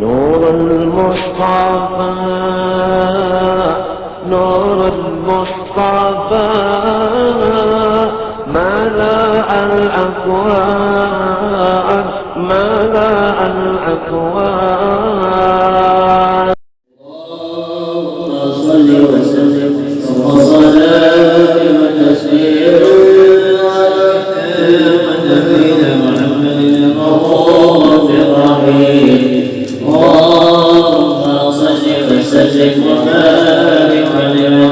نور المصطفى نور المصطفى ملأ الأكوان ملأ الأكوان. اللهم صل وسلم وصلاة وتسليم على نبينا محمد الرؤوف الرحيم. اللهم صل وسلم وبارك عليه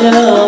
Allah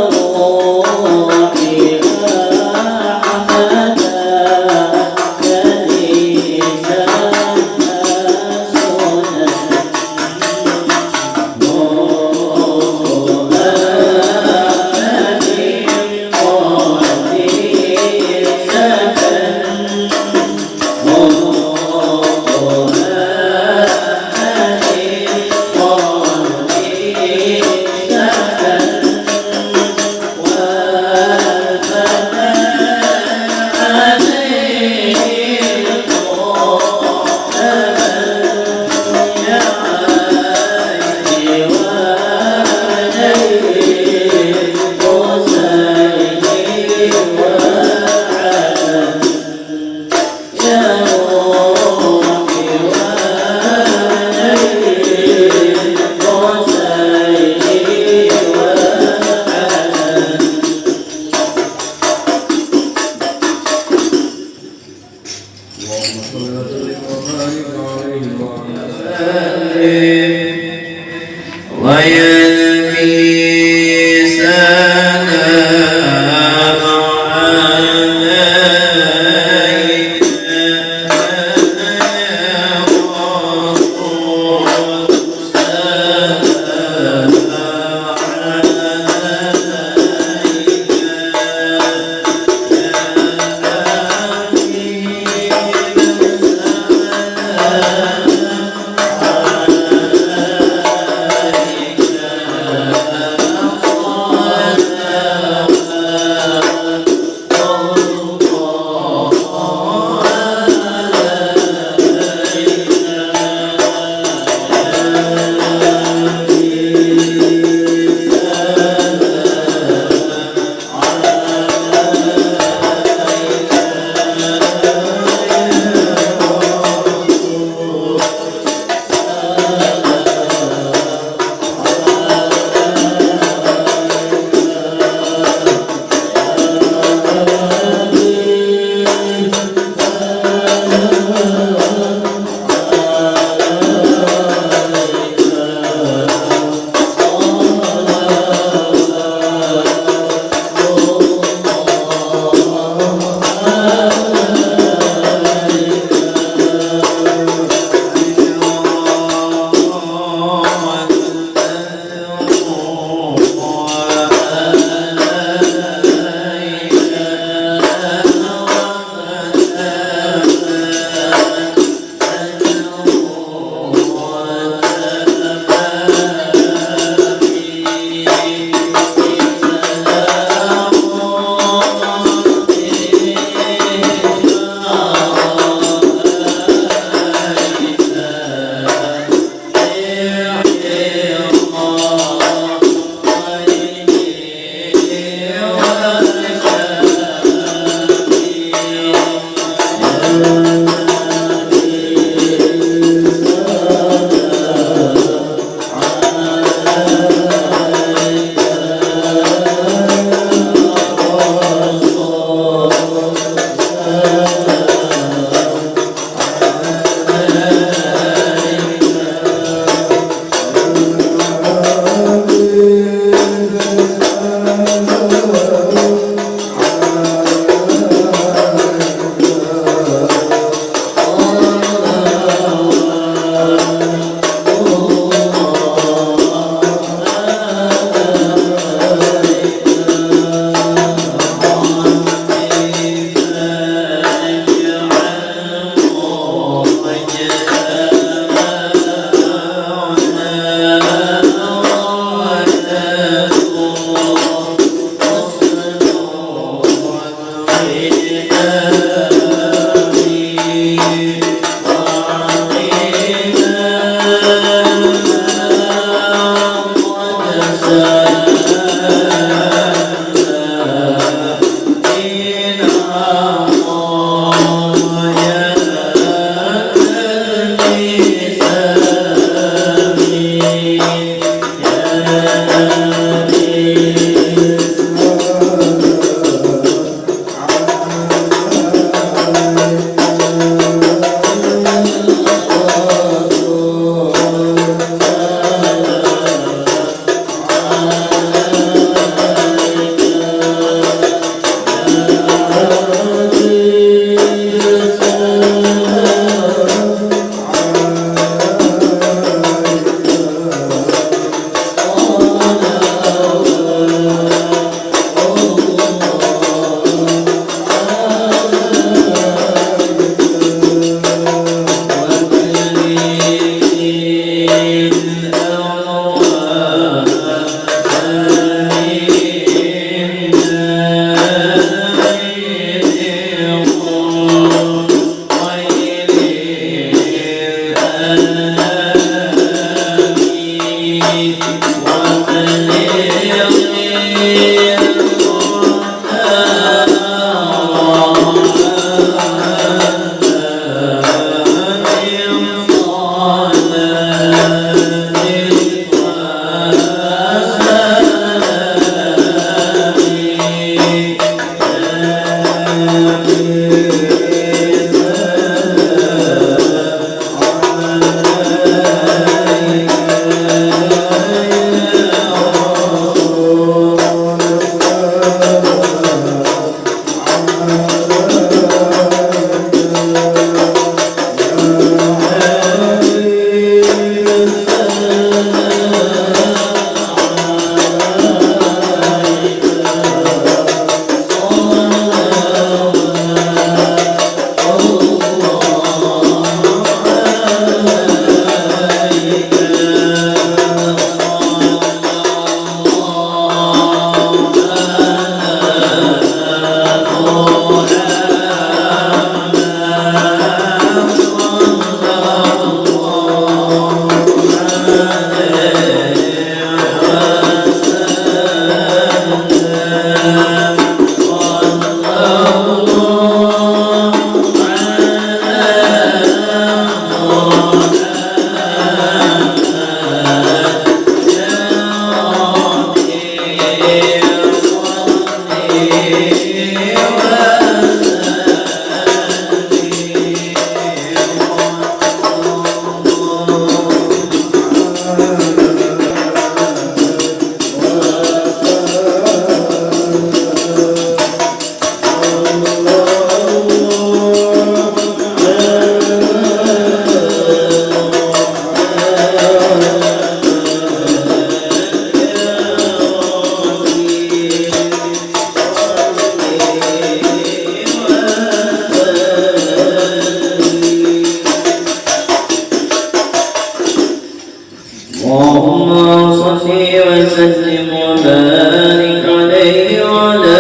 اللهم صل وسلم وبارك عليه وعلى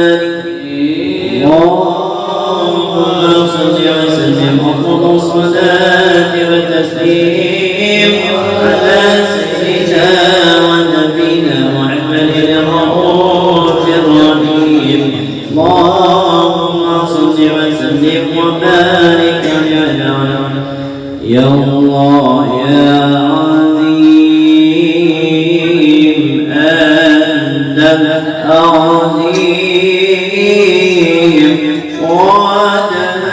آله. اللهم صل وسلم أفضل الصلاة والتسليم على سيدنا ونبينا محمد الرؤوف الرحيم. اللهم صل وسلم وبارك عليه يا الله يا عظيم أنت عظيم وتهمت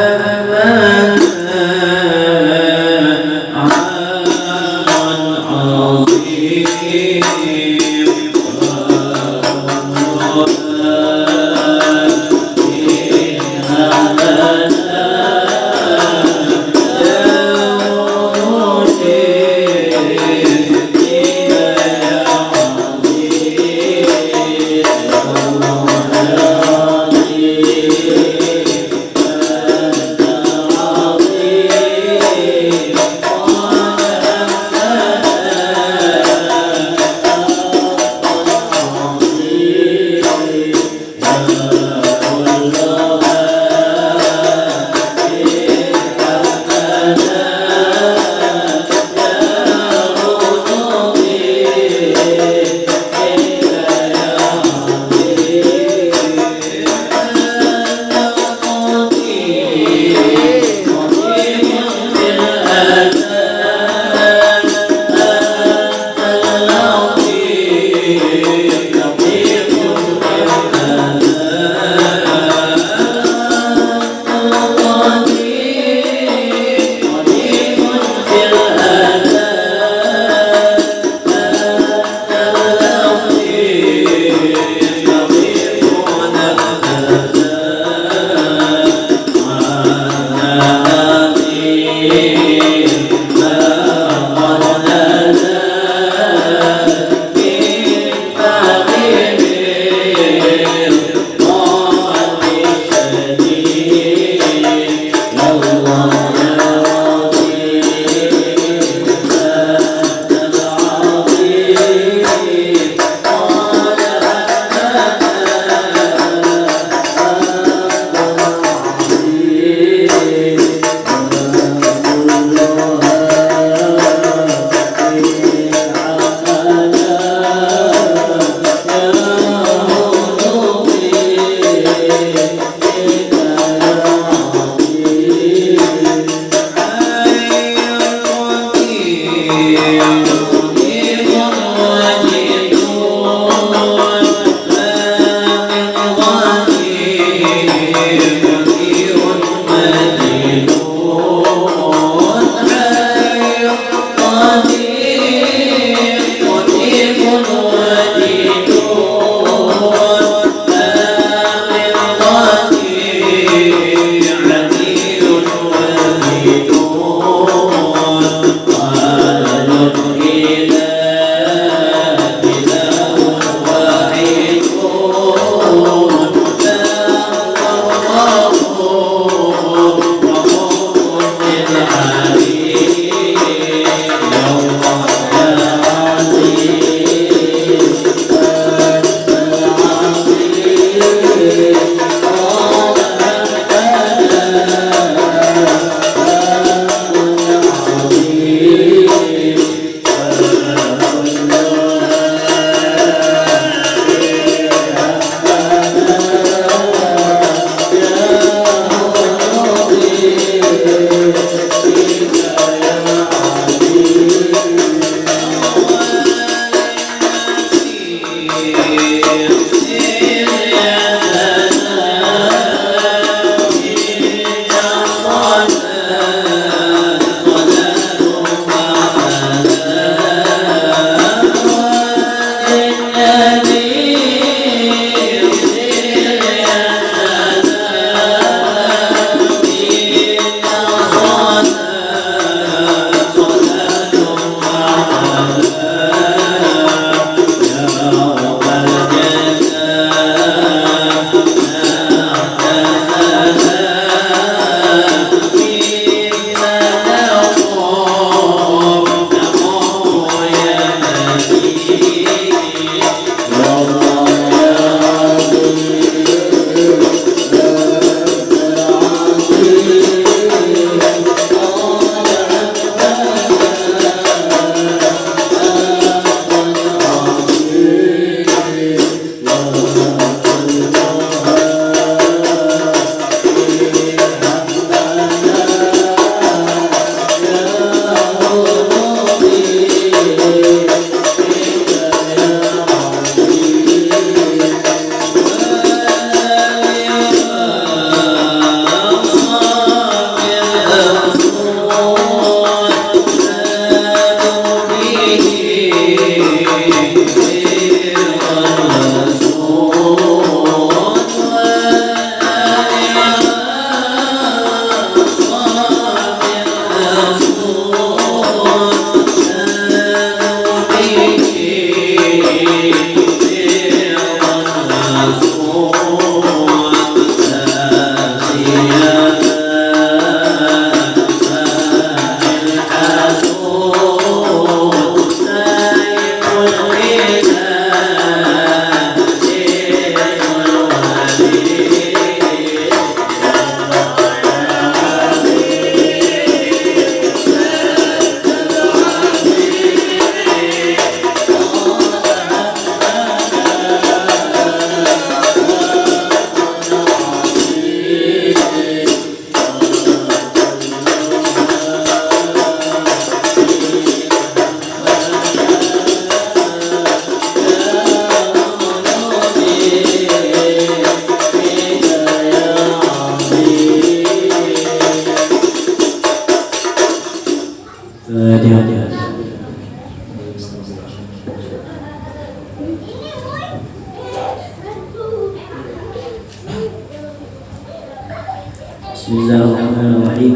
Bismillahirrahmanirrahim.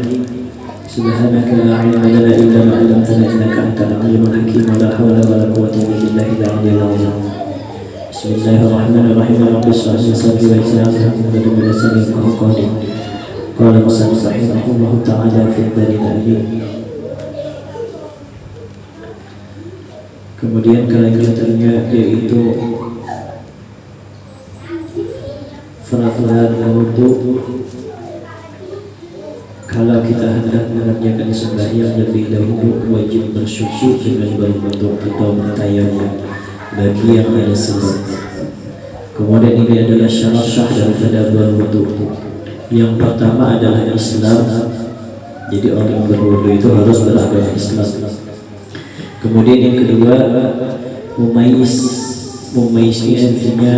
Subhanaka la ilma lana illa ma 'allamtana innaka antal alimul hakim wa la hawla wa la quwwata illa billahil 'aliyyil 'azhim. Bismillahirrahmanirrahim. Rabbi shrah li sadri wa yassir li amri wa hlul 'uqdatam min lisani yafqahu qawli. Qala musannif rahimahullahu ta'ala fi dzalil. Kemudian kalimatnya yaitu peraturan wudhu. Kalau kita hendak mengerjakan sembahyang lebih dahulu wajib bersyukur dengan berwudhu atau bertayamum bagi yang ada sebab. Kemudian ini adalah syarat sah daripada berwudhu. Yang pertama adalah Islam. Jadi orang yang berwudhu itu harus beragama Islam. Kemudian yang kedua mumayyiz. Mumayyiz ini artinya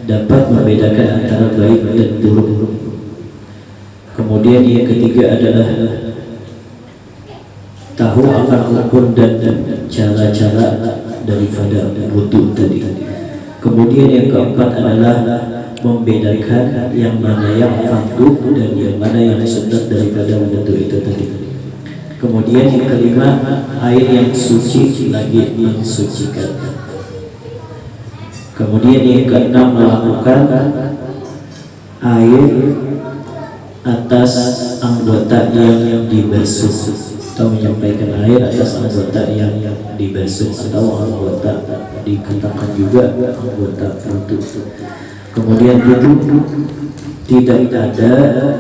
dapat membedakan antara baik dan buruk. Kemudian yang ketiga adalah tahu akan rukun dan cara-cara daripada wudhu tadi. Kemudian yang keempat adalah membedakan yang mana yang fardu dan yang mana yang sunnah daripada wudhu itu tadi. Kemudian yang kelima, air yang suci lagi mensucikan. Kemudian yang keenam, melakukan air atas anggota yang dibasuh atau menyampaikan air atas anggota yang dibasuh atau anggota dikatakan juga anggota wudhu. Kemudian wudhu tidak ada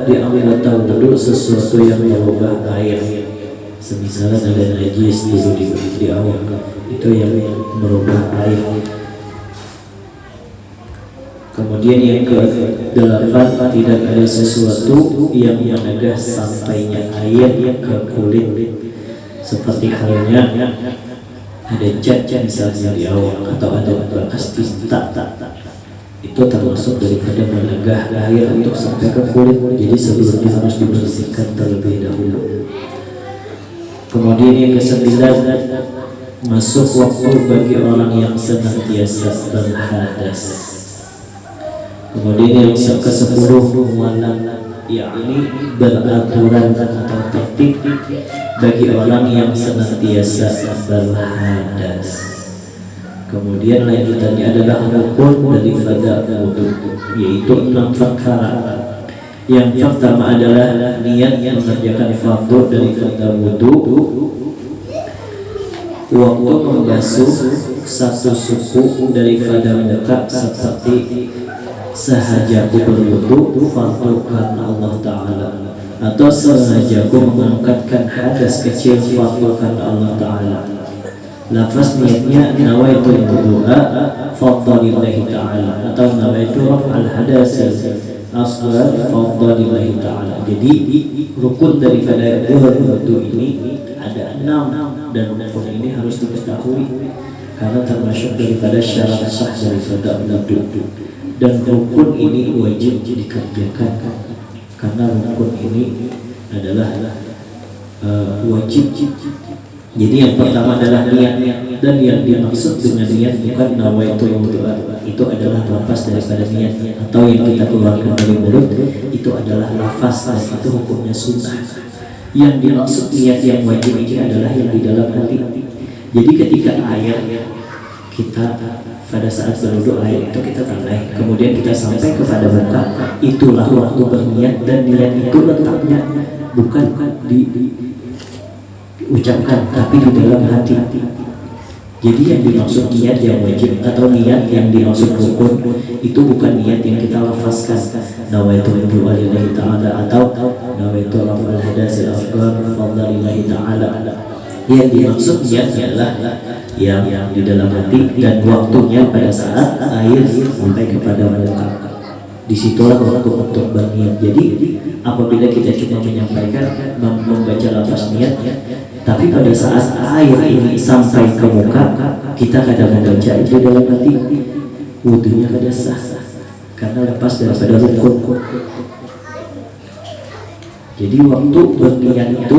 di anggota wudhu sesuatu yang mengubah air. Semisal ada najis dulu di awal, itu yang merubah air. Kemudian yang ke-8, tidak ada sesuatu yang menegah sampainya air ke kulit, seperti halnya ada cat misalnya di awal atau ada bekas tinta itu termasuk daripada menegah air untuk sampai ke kulit. Jadi sebelumnya harus dibersihkan terlebih dahulu. Kemudian yang ke-9, masuk waktu bagi orang yang senantiasa berhadas. Kemudian yang ke-10, walam, yakni beraturan atau tertib bagi orang yang senantiasa berhadas. Kemudian lanjutannya adalah rukun daripada wudu, yaitu 6 perkara. Yang pertama adalah niat yang mengerjakan fardu daripada wudu. Waktu membasuh satu suku daripada muka seperti sahajaku berwudu fardu karena Allah Ta'ala, atau sengajaku mengangkatkan hadas kecil fardu karena Allah Ta'ala. Lafaz niatnya nawaitu wudu'a fadlillahi ta'ala, atau nawaitu raf'al hadas asghar fadlillahi ta'ala. Jadi rukun daripada wudu ini ada 6, dan rukun ini harus diketahui karena termasuk daripada syarat sah daripada wudu. Dan rukun ini wajib dikerjakan karena rukun ini adalah wajib. Jadi yang pertama adalah niat, dan yang dimaksud dengan niat bukan nawaitu wudu'a, itu adalah lafaz daripada niat, atau yang kita keluarkan dari mulut itu adalah lafaz, dan itu hukumnya sunnah. Yang dimaksud niat yang wajib ini adalah yang di dalam hati. Jadi ketika air kita pada saat berwudu, air itu kita tanai, kemudian kita sampai kepada muka, itulah waktu berniat, dan niat itu letaknya bukan ucapkan tapi di dalam hati. Jadi yang dimaksud niat yang wajib atau niat yang dimaksud rukun itu bukan niat yang kita lafazkan nawaitu wudu'a lillahi ta'ala atau nawaitu raf'al hadasil asghar fadlillahi ta'ala. Yang dimaksud niat adalah yang di dalam hati, dan waktunya pada saat air sampai kepada muka. Disitulah waktu untuk berniat. Jadi apabila kita cuma menyampaikan membaca lafaz niat, tapi pada saat air ini sampai ke muka, kita kadang membaca itu dalam hati, wudunya kada sah karena lepas daripada rukun. Jadi waktu berniat itu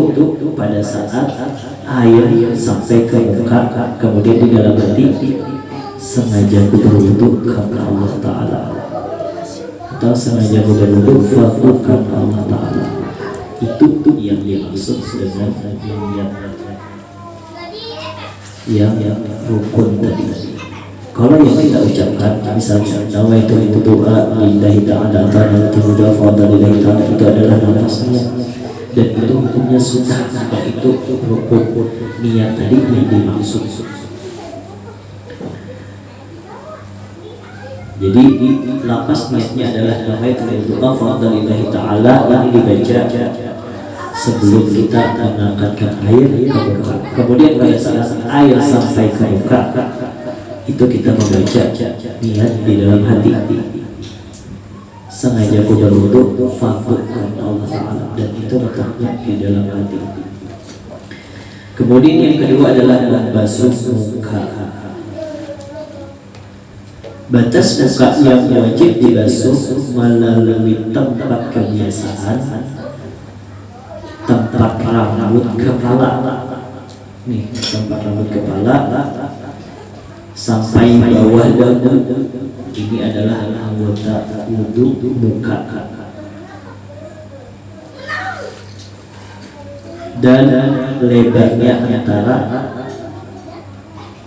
pada saat air sampai ke muka, kemudian di dalam hati sengaja berwudu karena Allah Ta'ala, atau sengaja berwudu fardu karena Allah Ta'ala. Itu yang dimaksud dengan yang rukun tadi. Kalau yang kita ucapkan, misalnya nawaitu wudu'a lillahi ta'ala atau nawaitu wudu'a fadlillahi ta'ala, itu adalah nafasnya, dan itu hukumnya sunnah, dan itu rukun. Niat tadi yang dimaksud. Jadi lapas niatnya adalah nawaitu wudu'a fadlillahi ta'ala yang dibaca sebelum kita mengangkatkan air ke muka. Kemudian pada saat air sampai ke muka, itu kita membaca niat di dalam hati, sengaja aku berwudu fardu karena Allah Ta'ala, dan itu letaknya di dalam hati. Kemudian yang kedua adalah membasuh muka. Batas muka yang wajib dibasuh melalui tempat kebiasaan, tempat rambut kepala. Nih, tempat rambut kepala sampai bawah dada. Ini adalah anggota wudu muka. Dan lebarnya antara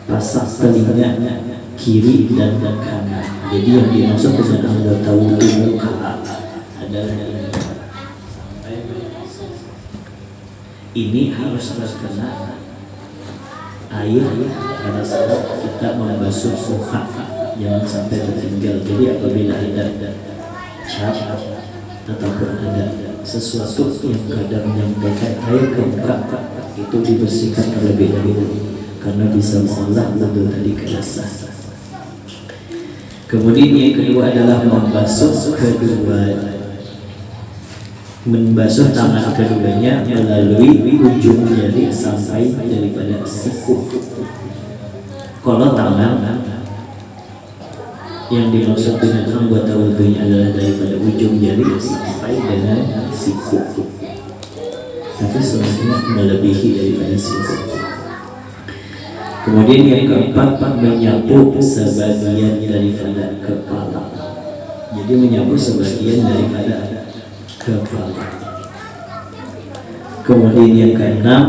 pasak telinga kiri dan kanan. Jadi yang dimaksud dengan anggota wudu muka adalah ini harus terkena air pada saat kita membasuh muka, jangan sampai tertinggal. Jadi apabila ada cap ataupun ada sesuatu yang kadang menyampaikan air ke muka, itu dibersihkan terlebih dahulu karena bisa mengolah wudu tadi ke dasar. Kemudian yang kedua adalah membasuh tangan keduanya melalui ujung jari sampai daripada siku. Kalau tangan yang dimaksud dengan anggota wudhunya adalah daripada ujung jari sampai dengan siku, tapi sebenarnya melebihi daripada siku. Kemudian yang keempat, menyapu sebagian daripada kepala. Jadi menyapu sebagian daripada kepala. Kemudian yang keenam,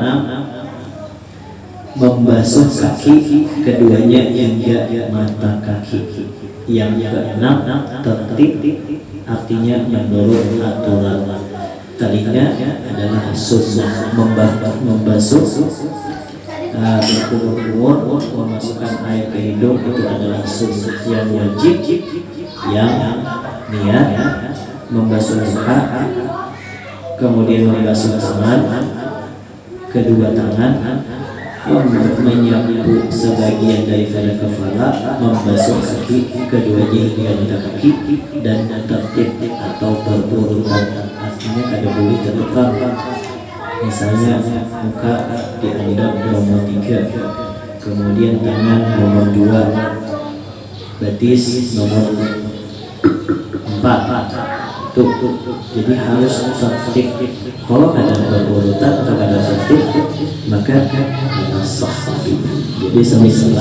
membasuh kaki keduanya hingga mata kaki. Yang keenam, tertib, artinya menurut aturan. Tadinya adalah sunnah membasuh berkumur-kumur, memasukkan air ke hidung itu adalah sunnah. Yang wajib, yang niat membasuh muka, kemudian membasuh tangan, kedua tangan, menyapu sebagian daripada kepala, membasuh kaki keduanya hingga mata kaki, dan tertib atau berurutan, artinya kada boleh tertukar. Misalnya muka dianggap nomor 3, kemudian tangan nomor 2, betis nomor 4. Tuh. Jadi harus tertib. Kalau ada berurutan atau ada tertib, maka sah. Jadi semisal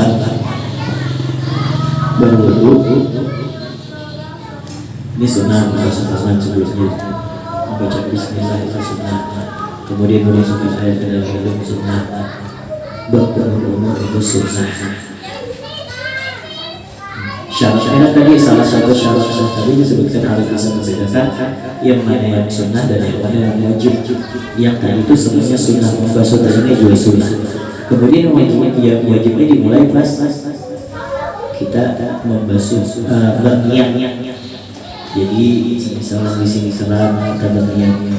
berwudu, ini sunnah membasuh tangan sebelumnya, membaca bismillah itu sunnah. Kemudian memasukkan air ke dalam hidung sunnah, berkumur-kumur itu sunnah. Syaratnya tadi, salah satu syarat tadi disebutkan harus bisa membedakan yang mana yang sunnah dan yang mana yang wajib. Yang tadi itu sebenarnya sunnah, membasuh tangannya juga sunnah. Kemudian wajibnya dimulai pas kita membasuh berniat. Jadi misalnya di sini salam kita berniat.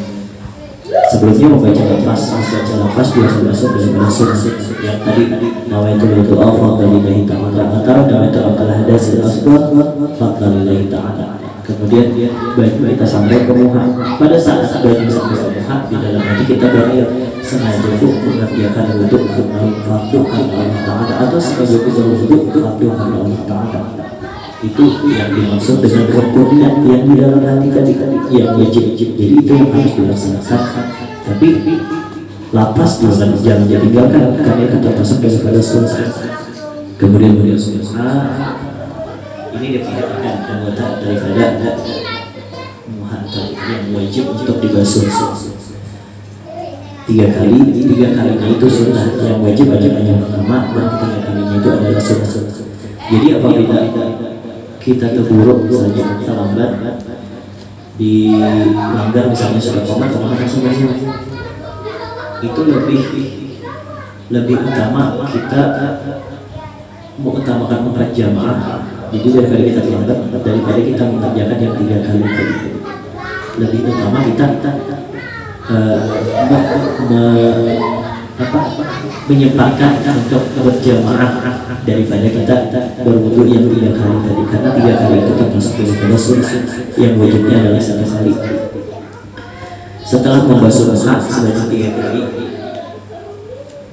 Sebelumnya membaca lafaz biasa masuk dari sunnah. Yang tadi nawaitu berdoa fadlillahi ta'ala atau nawaitu akal hadas al-asghar fadlillahi ta'ala. Kemudian baik kita sampai ke muha. Pada saat baik sampai ke muha, di dalam hati kita berair sengaja untuk mengerjakan wudhu untuk fardu karena Allah Ta'ala, atau sengaja wudhu untuk fardu karena Allah Ta'ala. Itu yang dimaksud dengan rukunnya yang di dalam hati tadi yang wajib. Jadi itu yang harus dilaksanakan. Tapi lapas jangan ditinggalkan karena itu termasuk daripada sunnah. Kemudian sunnah ini dikatakan anggota daripada muhatab yang wajib untuk dibasuh 3 kali. 3 kalinya itu sunnah, yang wajib adalah yang pertama, dan 3 kalinya itu adalah sunnah. Jadi apabila kita terburuk saja, terlambat dilanggar misalnya sudah komat atau sebenarnya itu lebih utama kita mengutamakan 4 jamaah. Jadi daripada kita terlambat, daripada kita mengerjakan yang 3 kali tadi, lebih utama kita menyempatkan untuk berjamaah daripada kita berwudu yang 3 kali tadi, karena 3 kali itu termasuk daripada sunnah, yang wajibnya adalah 1 kali. Setelah membasuh muka sebanyak 3 kali,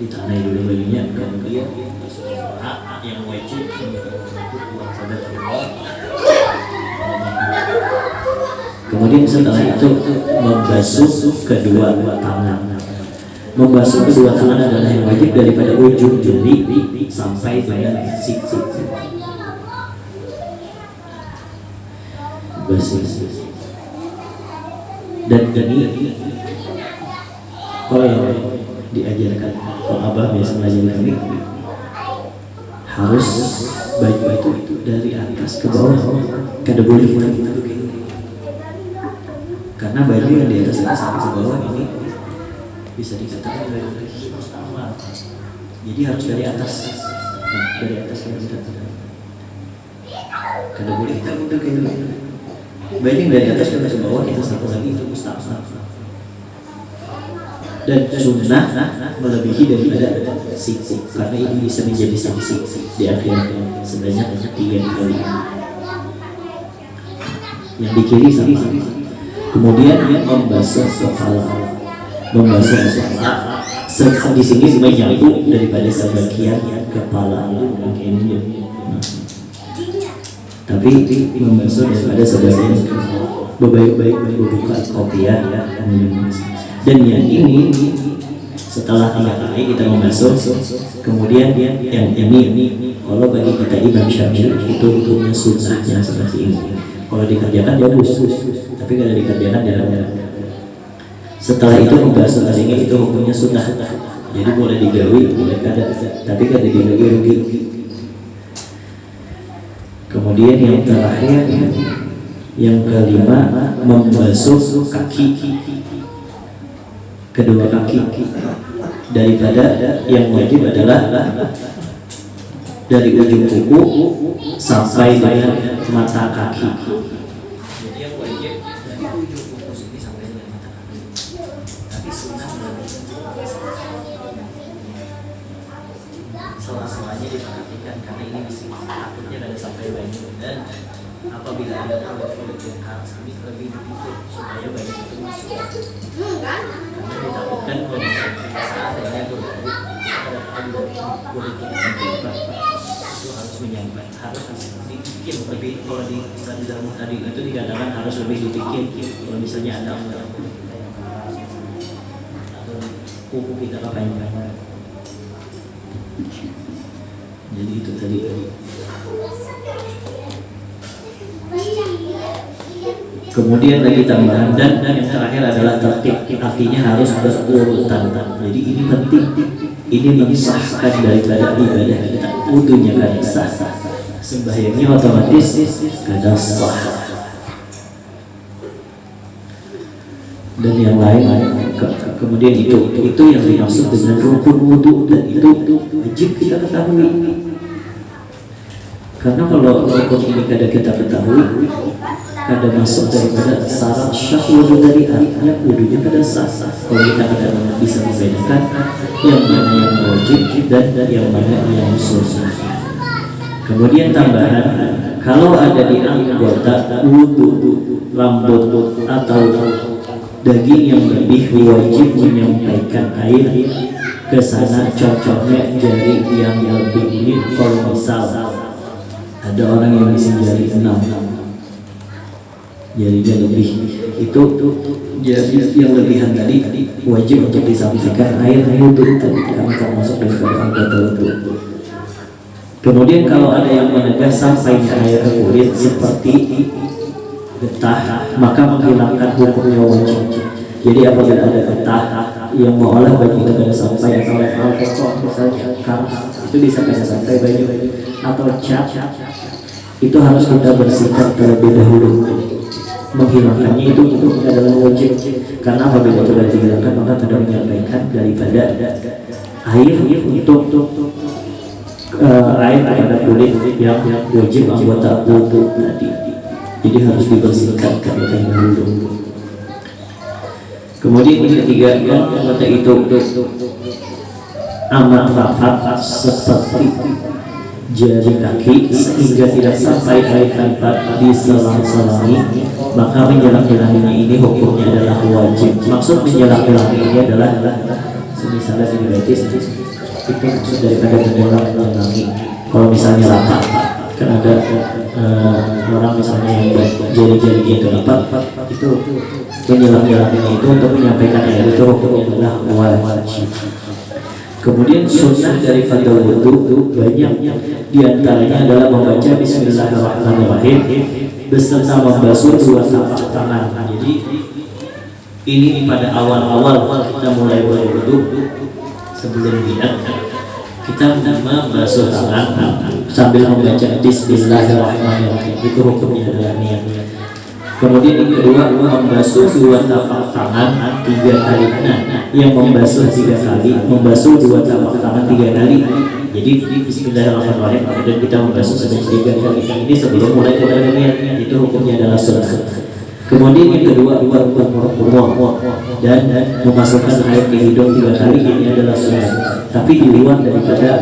ditanai dulu bajunya, kemudian yang wajib kemudian setelah itu membasuh kedua tangan. Membasuh kedua tangan adalah yang wajib daripada ujung jari sampai dengan siku. Basuh. Dan ini kalau yang diajarkan, kalau abah biasa mengajarkan ini harus baju itu dari atas ke bawah, kada boleh kita begini. Karena baju yang di atas ini sampai ke bawah ini bisa dikatakan dari mustahil. Jadi harus dari atas, dari atas kita. Kada boleh kita begini. Baju yang dari atas ke bawah kita sampai lagi itu mustahil. Dan sunnah melebihi daripada siku, karena ini bisa menjadi sanksi di akhir sebanyak 3 kali. Yang di kiri sama. Kemudian membasuh kepala, di sini menyapu daripada sebagian kepala. tapi membasuh daripada sebagian baik-baik berbuka kopiah ya. Dan yang ini setelah 3 kali kita membasuh, kemudian yang ini kalau bagi kita Imam Syafi'i itu hukumnya sunnahnya seperti ini. Kalau dikerjakan bagus, tapi kalau dikerjakan jarang-jarang. Setelah itu membasuh taringnya itu hukumnya sunnah. Jadi boleh digawi, boleh kada, tapi kada digawi rugi. Kemudian yang terakhir, yang kelima, membasuh kaki, kedua kaki. Daripada yang wajib adalah dari ujung kuku sampai dengan mata kaki. Jadi yang wajib dari ujung kuku sini sampai dengan mata kaki. Tapi sunnah sela-selanya diperhatikan karena ini takutnya ada sampai banyak, dan apabila ada kulit yang harus kami lebih ditutup supaya banyak itu masuk. Karena ditakutkan kalau saat adanya kulit itu harus menyampaikan, harus dibikin lebih. Kalau di dalam tadi itu dikatakan harus lebih dibikin. Kalau misalnya ada atau kuku kita apa yang jadi itu tadi. Kemudian lagi tambahan, dan yang terakhir adalah tertib, artinya harus berurutan. Jadi ini penting, ini mensahkan daripada ibadah kita. Wudunya kan sah, sembahyangnya otomatis kada sah. Dan yang lain, kemudian itu yang dimaksud dengan rukun wudu, dan itu wajib kita ketahui. Karena kalau rukun ini kada kita ketahui, kada masuk daripada syarat syah wudu tadi, artinya wudunya kada sah. Kalau kita kada bisa membedakan yang mana yang wajib dan yang mana yang sunnah. Kemudian tambahan, kalau ada di anggota wudu, rambut atau daging yang lebih, wajib menyampaikan air ke sana. Contohnya jari yang lebih ini, kalau misal ada orang yang isi jari 6, jarinya lebih, itu jari yang lebihan tadi wajib untuk disampaikan air wudu tadi, karena termasuk daripada anggota wudu. Kemudian kalau ada yang menegas sampainya air ke kulit seperti getah, maka menghilangkan hukumnya wajib. Jadi apabila ada getah yang mengolah baju itu kada sampai, atau alkohol misalnya keras, itu bisa kada sampai baju, atau cat, itu harus kita bersihkan terlebih dahulu. Menghilangkannya itu adalah wajib, karena apabila sudah dihilangkan maka kada menyampaikan daripada air untuk air pada kulit yang wajib anggota wudu tadi. Jadi harus dibersihkan terlebih dahulu. Kemudian yang ketiga, anggota itu amat rapat seperti jari kaki sehingga tidak sampai air tanpa diselang-selangi, maka menjelang-jelanginya ini hukumnya adalah wajib. Maksud menjelang-jelangi ini adalah misalnya ini gratis, itu maksud daripada menjelang-jelangi. Kalau misalnya rapat, kan ada orang misalnya yang jari-jari itu rapat, itu menjelang-jelanginya itu untuk menyampaikan air itu hukumnya adalah wajib. Kemudian sunnah dari fadl wudu banyak, diantaranya adalah membaca Bismillahirrahmanirrahim beserta membasuh 2 telapak tangan. Jadi ini pada awal-awal kita mulai berwudu, sebelum niat kita membasuh tangan sambil membaca Bismillahirrahmanirrahim. Itu hukumnya adalah niat. Kemudian yang kedua, membasuh 2 telapak tangan 3 kali. Nah, yang membasuh 3 kali, membasuh 2 telapak tangan 3 kali. Jadi Bismillahirrahmanirrahim, dan kita membasuh sebanyak 3 kali. Ini sebelum mulai kepada niat, itu hukumnya adalah sunnah. Kemudian yang kedua, dan memasukkan air ke hidung 3 kali, ini adalah sunnah. Tapi di luar daripada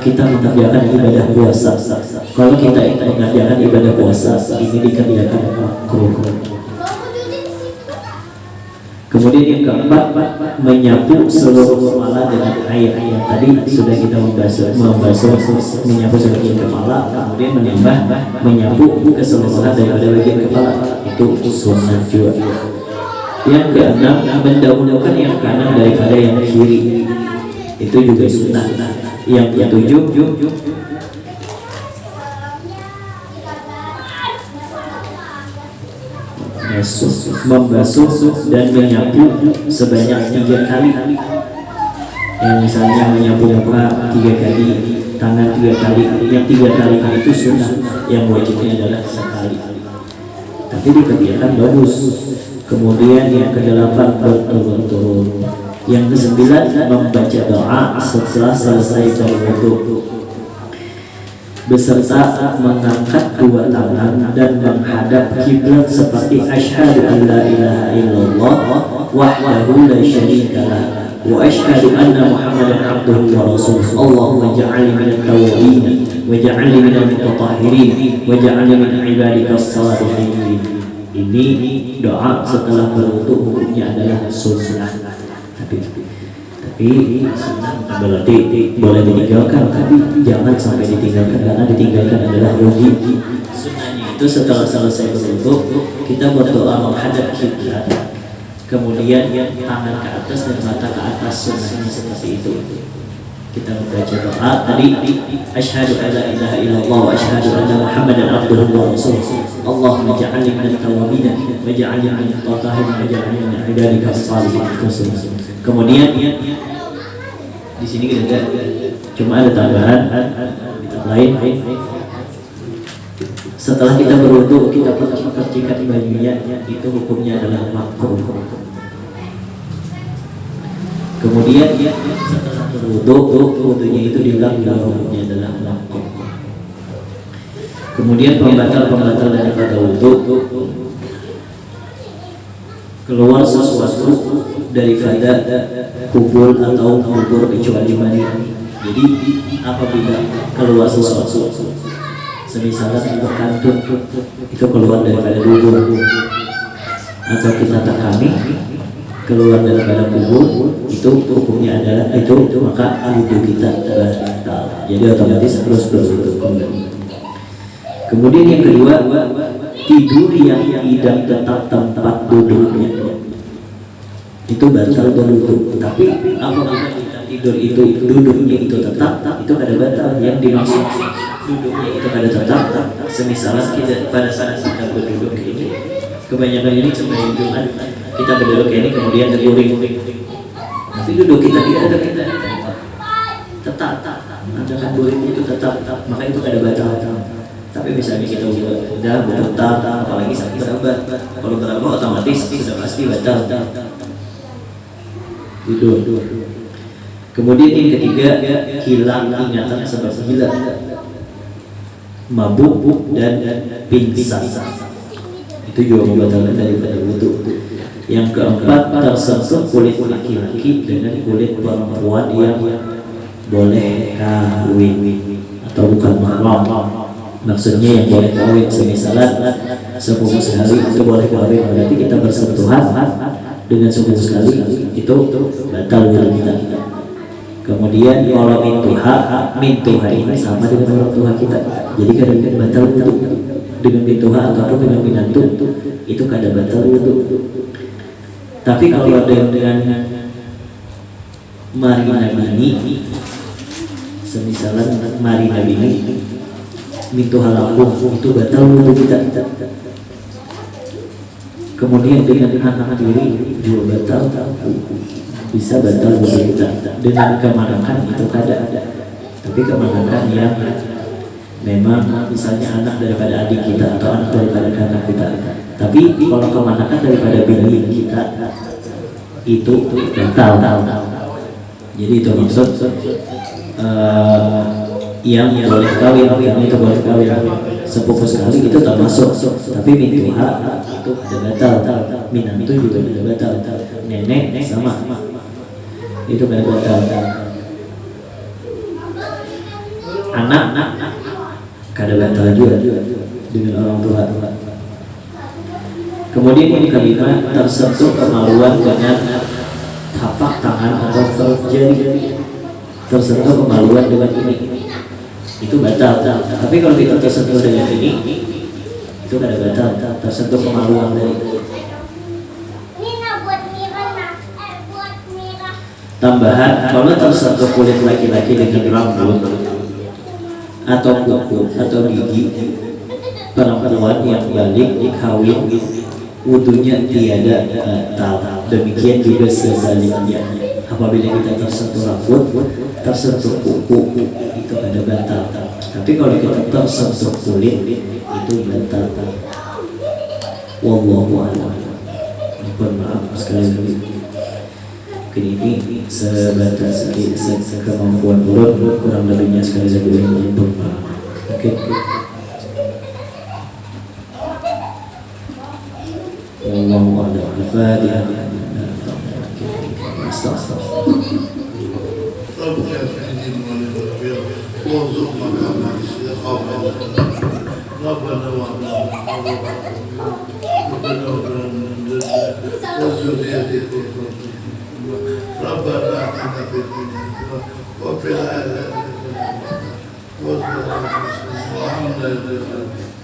kita mengerjakan ibadah puasa. Kalau kita mengerjakan ibadah puasa, ini dikerjakan makruh. Kemudian yang keempat, menyapu seluruh kepala dengan air. Yang tadi sudah kita membasuh menyapu sebagian kepala, kemudian menambah menyapu keseluruhan daripada bagian kepala, itu sunnah juga. Yang keenam, mendahulukan yang kanan daripada yang kiri, itu juga sunnah. Yang ketujuh, membasuh dan menyapu sebanyak 3 kali. Yang misalnya menyapu muka 3 kali, tangan 3 kali. Yang 3 kali itu sunnah, yang wajibnya adalah sekali. Tapi dikerjakan bagus. Kemudian yang ke-8, berturut-turut. Yang ke-9, membaca doa setelah selesai berwudu beserta mengangkat 2 tangan dan menghadap kiblat seperti asyhadu an la ilaha illallah wahdahu la syarika lah wa asyhadu anna muhammadan abduhu wa rasuluh. Allahumma ja'alni minat tawwabin wa ja'alni minal mutatahhirin wa ja'alni min ibadikas shalihin. Ini doa setelah berwudu hukumnya adalah sunnah. Tapi sunnah berarti boleh ditinggalkan, tapi jangan sampai ditinggalkan, karena ditinggalkan adalah rugi. Sunnahnya itu setelah selesai berwudu kita berdoa menghadap kiblat, kemudian tangan ke atas dan mata ke atas, sunnahnya seperti itu. Kita membaca doa tadi, asyhadu an la ilaha illallah wa asyhadu anna muhammadan abduhu wa rasuluh. Allahumma ja'alni minat tawwabin wa ja'alni minal mutatahhirin wa ja'alni min ibadikas shalihin. Kemudian di sini kita cuma ada tambahan lain. Setelah kita berwudu kita percikan bajunya, itu hukumnya adalah makruh. Kemudian setelah berwudu, wudunya itu diulang, hukumnya adalah makruh. Kemudian pembatal daripada wudu, keluar sesuatu daripada kubur atau kubur kecuali mani. Jadi apabila keluar sesuatu, semisalnya berkantun itu keluar daripada kubur, atau kita tekani keluar daripada kubur, itu hukumnya adalah itu maka wudhu kita batal. Jadi otomatis harus berwudhu kembali. Kemudian yang kedua, tidur yang tidak tetap tempat duduknya, itu batal berwudu. Tapi apabila kita tidur itu duduknya itu tetap, itu ada batal. Yang dimaksud duduknya itu ada tetap, semisalnya kita pada saat kita berduduk ini, kebanyakan ini sebelum Jumat kita berduduk ini kemudian terguling, tapi duduk kita tidak ada, kita tetap ada guling itu tetap, maka itu ada batal. Tapi misalnya kita udah berputar, apalagi sakit sahabat, kalau berapa otomatis sudah pasti batal. Tidur. Kemudian yang ketiga, hilang ingatan sebab gila, mabuk dan pingsan, itu juga membatalkan daripada wudu. Yang keempat, tersentuh kulit laki-laki dengan kulit perempuan yang boleh kawin atau bukan mahram. Maksudnya yang boleh kawin, semisalnya sepupu sekali itu boleh kawin, berarti kita bersentuhan dengan sepupu sekali itu batal wudu kita. Kemudian kalau mintuha ini sama dengan orang tua kita, jadi kadang-kadang batal wudu dengan mintuha ataupun dengan minantu, itu kadang batal wudu. Tapi kalau dengan marina bini, semisalnya marina bini mintuha lambung, itu batal wudu kita. Kemudian dengan anak tiri juga batal, bisa batal wudu kita. Dengan kemanakan itu kada. Tapi kemanakan yang memang misalnya anak daripada adik kita atau anak daripada kakak kita. Tapi kalau kemanakan daripada bini kita itu batal. Jadi itu maksud yang boleh kawin, yang itu boleh kawin sepupu sekali itu termasuk. Tapi mintuha itu ada batal, minantu juga ada batal, nenek sama itu ada batal, anak kada batal juga dengan orang tua. Kemudian yang kelima, tersentuh kemaluan dengan tapak tangan atau tapak jari. Tersentuh kemaluan dengan ini, itu batal. Tapi kalau kita tersentuh dengan ini, itu kada batal. Tersentuh kemaluan dari. Tambahan, kalau tersentuh kulit laki-laki dengan rambut atau kuku atau gigi, perempuan yang balik kawin wudunya tiada batal. Demikian juga sebaliknya, apabila kita tersentuh rambut, tersentuh kuku, itu ada batal. Tapi kalau kita tersentuh kulit, itu batal. Wallahu a'lam. Mohon maaf sekali lagi. Ini sebatas kemampuan urut, kurang lebihnya sekali lagi mohon maaf. Oke. Wallahu a'lam. Al-Fatihah. ربنا آتنا في الدنيا وفي الآخرة حسنة وقنا عذاب النار.